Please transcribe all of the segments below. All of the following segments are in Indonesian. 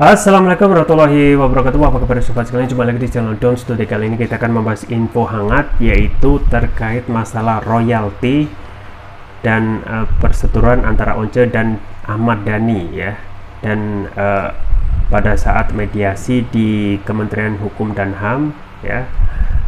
Assalamualaikum warahmatullahi wabarakatuh. Apa kabar sobat sekalian? Jumpa lagi di channel Dons Today. Kali ini kita akan membahas info hangat, yaitu terkait masalah royalti dan perseteruan antara Once dan Ahmad Dhani ya. Dan pada saat mediasi di Kementerian Hukum dan HAM ya,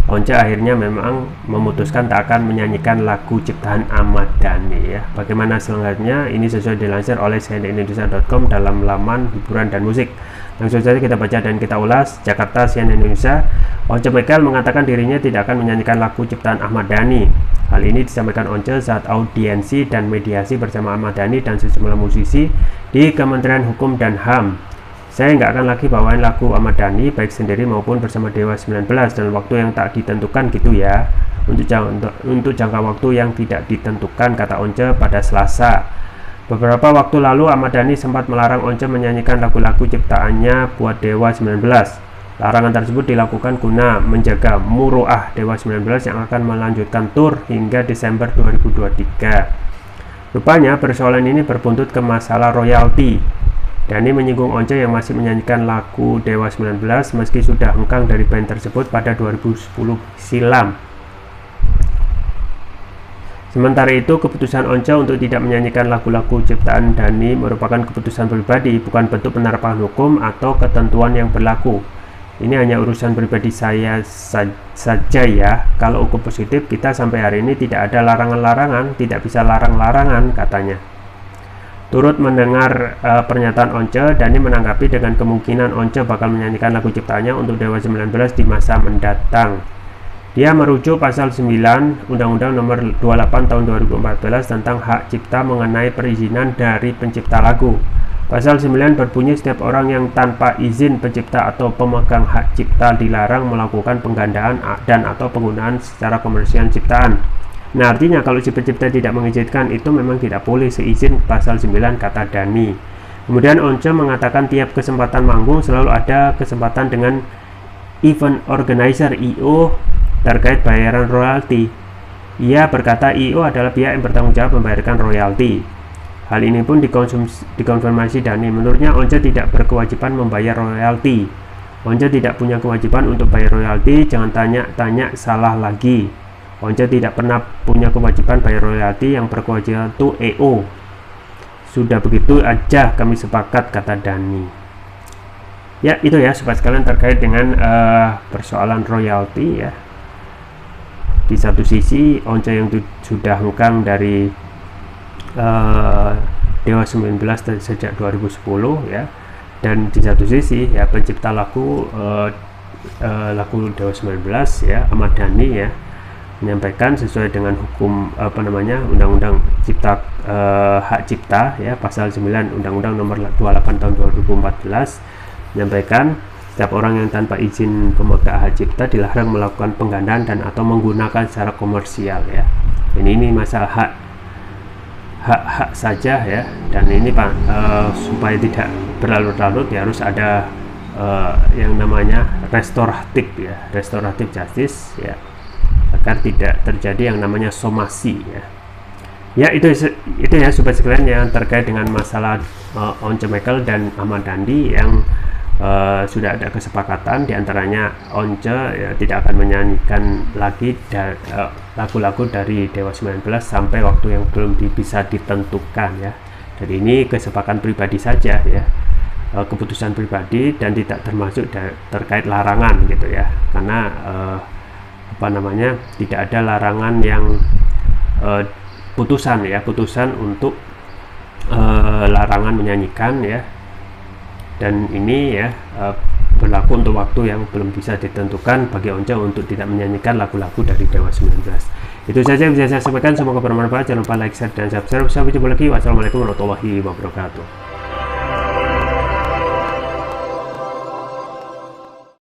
Once akhirnya memang memutuskan tak akan menyanyikan lagu ciptaan Ahmad Dhani ya. Bagaimana selanjutnya? Ini sesuai dilansir oleh cnnindonesia.com dalam laman hiburan dan musik. Langsung saja kita baca dan kita ulas. Jakarta, CNN Indonesia. Once Mekel mengatakan dirinya tidak akan menyanyikan lagu ciptaan Ahmad Dhani. Hal ini disampaikan Once saat audiensi dan mediasi bersama Ahmad Dhani dan sejumlah musisi di Kementerian Hukum dan HAM. Saya nggak akan lagi bawain lagu Ahmad Dhani baik sendiri maupun bersama Dewa 19 dan waktu yang tak ditentukan gitu ya, untuk jangka waktu yang tidak ditentukan, kata Once pada Selasa. Beberapa waktu lalu Ahmad Dhani sempat melarang Once menyanyikan lagu-lagu ciptaannya buat Dewa 19. Larangan tersebut dilakukan guna menjaga muroah Dewa 19 yang akan melanjutkan tur hingga Desember 2023. Rupanya persoalan ini berbuntut ke masalah royalti. Dhani menyinggung Once yang masih menyanyikan lagu Dewa 19 meski sudah hengkang dari band tersebut pada 2010 silam. Sementara itu, keputusan Once untuk tidak menyanyikan lagu-lagu ciptaan Dhani merupakan keputusan pribadi, bukan bentuk penerapan hukum atau ketentuan yang berlaku. Ini hanya urusan pribadi saya saja ya. Kalau hukum positif, kita sampai hari ini tidak ada larangan-larangan, tidak bisa larang-larangan, katanya. Turut mendengar pernyataan Once, Dhani menanggapi dengan kemungkinan Once bakal menyanyikan lagu ciptaannya untuk Dewa 19 di masa mendatang. Dia merujuk pasal 9 Undang-Undang Nomor 28 Tahun 2014 tentang hak cipta mengenai perizinan dari pencipta lagu. Pasal 9 berbunyi setiap orang yang tanpa izin pencipta atau pemegang hak cipta dilarang melakukan penggandaan dan atau penggunaan secara komersial ciptaan. Nah, artinya kalau si pencipta tidak mengizinkan, itu memang tidak boleh seizin pasal 9, kata Dhani. Kemudian Once mengatakan tiap kesempatan manggung selalu ada kesempatan dengan event organizer (IO) terkait bayaran royalti. Ia berkata IO adalah pihak yang bertanggung jawab membayarkan royalti. Hal ini pun dikonfirmasi Dhani. Menurutnya Once tidak berkewajiban membayar royalti. Once tidak punya kewajiban untuk bayar royalti, jangan tanya-tanya salah lagi. Once tidak pernah punya kewajiban bayar royalti, yang berkewajiban itu EO. Sudah begitu aja kami sepakat, kata Dhani. Ya, itu ya sobat sekalian terkait dengan persoalan royalti ya. Di satu sisi Once yang sudah hengkang dari Dewa 19 sejak 2010 ya, dan di satu sisi ya pencipta lagu Dewa 19 ya, Ahmad Dhani ya, menyampaikan sesuai dengan hukum Undang-Undang Cipta Hak Cipta ya, pasal 9 Undang-Undang Nomor 28 Tahun 2014 menyampaikan setiap orang yang tanpa izin pemegang hak cipta dilarang melakukan penggandaan dan atau menggunakan secara komersial ya. Ini masalah hak saja ya, dan ini supaya tidak berlarut-larut ya harus ada yang namanya restoratif justice ya, agar tidak terjadi yang namanya somasi ya. Ya, itu ya sobat sekalian yang terkait dengan masalah Once Mekel dan Ahmad Dhani yang sudah ada kesepakatan diantaranya Once ya, tidak akan menyanyikan lagi lagu-lagu dari Dewa 19 sampai waktu yang belum bisa ditentukan ya. Jadi ini kesepakatan pribadi saja ya, keputusan pribadi dan tidak termasuk terkait larangan gitu ya, karena tidak ada larangan yang putusan untuk larangan menyanyikan ya, dan ini ya berlaku untuk waktu yang belum bisa ditentukan bagi Once untuk tidak menyanyikan lagu-lagu dari Dewa 19. Itu saja yang bisa saya sampaikan, semoga bermanfaat. Jangan lupa like, share, dan subscribe. Sampai jumpa lagi. Wassalamualaikum warahmatullahi wabarakatuh.